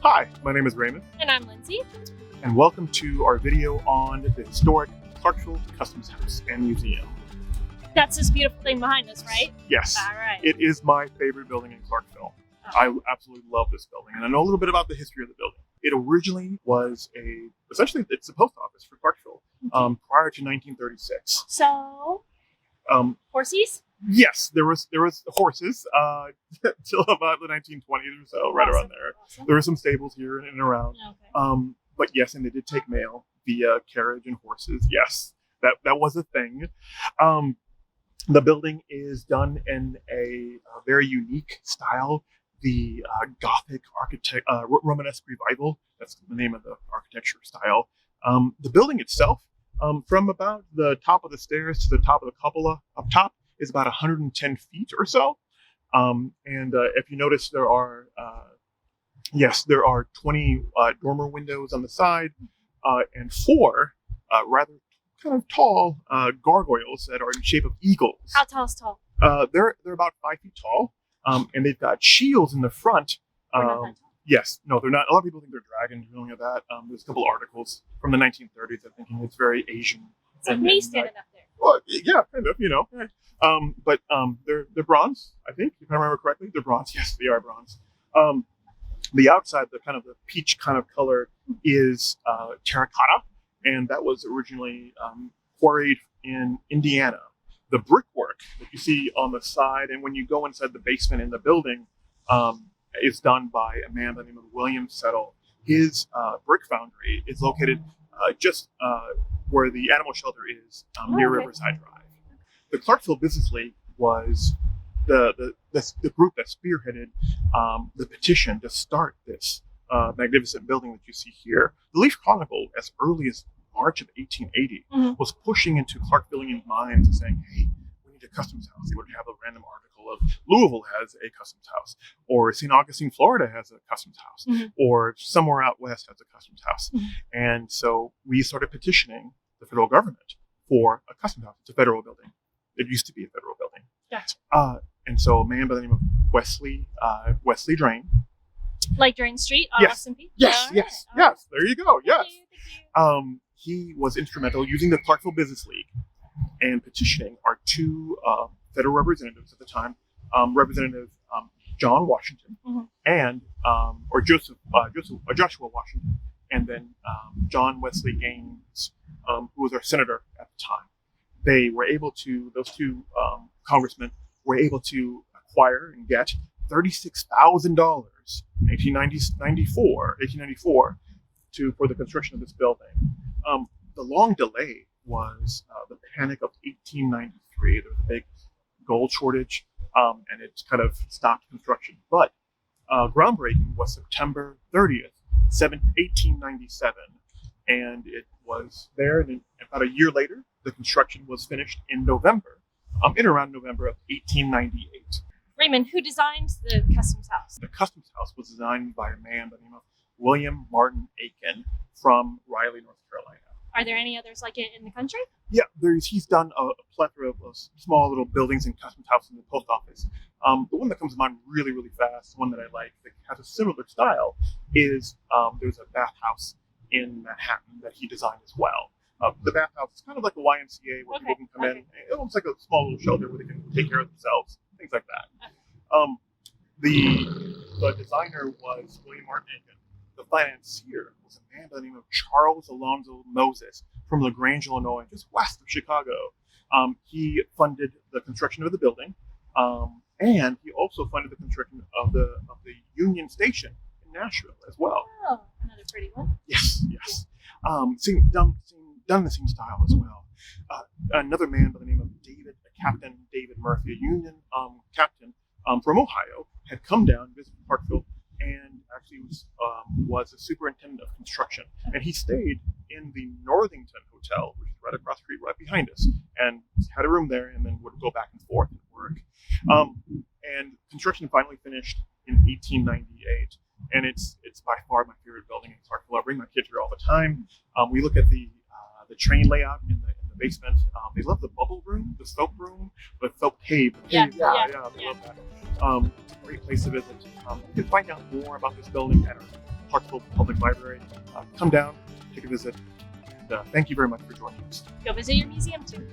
Hi, my name is Raymond, And I'm Lindsay. and welcome to our video on the historic Clarksville Customs House and Museum. That's this beautiful thing behind us, right? Yes, All right. it is my favorite building in Clarksville. I absolutely love this building, and I know a little bit about the history of the building. It originally was essentially it's the post office for Clarksville prior to 1936. So, horsies? Yes, there was horses till about the 1920s or so, right around there. Awesome. There were some stables here and around. Okay. But yes, and they did take mail via carriage and horses. Yes, that was a thing. The building is done in a very unique style, the Gothic Romanesque revival. That's the name of the architecture style. The building itself, from about the top of the stairs to the top of the cupola up top, is about 110 feet or so. And if you notice, there are 20 dormer windows on the side and 4 rather kind of tall gargoyles that are in shape of eagles. How tall is tall? They're about 5 feet tall, and they've got shields in the front. They're not that tall. Yes, no, they're not. A lot of people think they're dragons, or something like that. There's a couple articles from the 1930s that thinking it's very Asian. It's like me standing up there. Well, yeah, kind of, But they're bronze, I think, if I remember correctly. They're bronze. Yes, they are bronze. The outside, the peach kind of color, is terracotta, and that was originally quarried in Indiana. The brickwork that you see on the side, and when you go inside the basement in the building, is done by a man by the name of William Settle. His brick foundry is located just where the animal shelter is, near Riverside Drive. The Clarksville Business League was the group that spearheaded the petition to start this magnificent building that you see here. The Leaf Chronicle, as early as March of 1880, was pushing into Clarksvillian minds and saying, hey, we need a customs house. They would have a random article of Louisville has a customs house, or St. Augustine, Florida has a customs house, or somewhere out west has a customs house. And so we started petitioning the federal government for a customs house. It's a federal building. It used to be a federal building. Gotcha. And so a man by the name of Wesley Drain. Like Drain Street on Yes. Austin Peay? Yes, All yes, right. yes. There you go. Yes. Thank you. He was instrumental using the Clarksville Business League and petitioning our 2 federal representatives at the time, Representative John Washington and Joshua Washington, and then John Wesley Gaines, who was our senator at the time. They were able to; those 2 congressmen were able to acquire and get $36,000 in 1894 for the construction of this building. The long delay was the Panic of 1893. There was a big gold shortage, and it kind of stopped construction. But groundbreaking was September 30th, 1897, and it was there. And about a year later, the construction was finished in November, around November of 1898. Raymond, who designed the customs house? The customs house was designed by a man by the name of William Martin Aiken from Raleigh, North Carolina. Are there any others like it in the country? Yeah, he's done a plethora of small little buildings and customs houses in the post office. The one that comes to mind really, really fast, the one that I like that has a similar style, is there's a bathhouse in Manhattan that he designed as well. The bathhouse is kind of like a YMCA where people can come in. It looks like a small little shelter where they can take care of themselves, things like that. The designer was William Martin Aiken. The financier was a man by the name of Charles Alonzo Moses from LaGrange, Illinois, just west of Chicago. He funded the construction of the building, and he also funded the construction of the Union Station in Nashville as well. Oh, another pretty one. Yes. Done the same style as well. Another man by the name of Captain David Murphy, a Union captain from Ohio, had come down to visit Clarksville and actually was a superintendent of construction. And he stayed in the Northington Hotel, which is right across the street, right behind us, and had a room there, and then would go back and forth and work. And construction finally finished in 1898, and it's by far my favorite building in Clarksville. I bring my kids here all the time. We look at the train layout in the basement. They love the bubble room, the soap room, the soap cave. Yeah. They love that. It's a great place to visit. You can find out more about this building at our Clarksville Public Library. Come down, take a visit, and thank you very much for joining us. Go visit your museum too.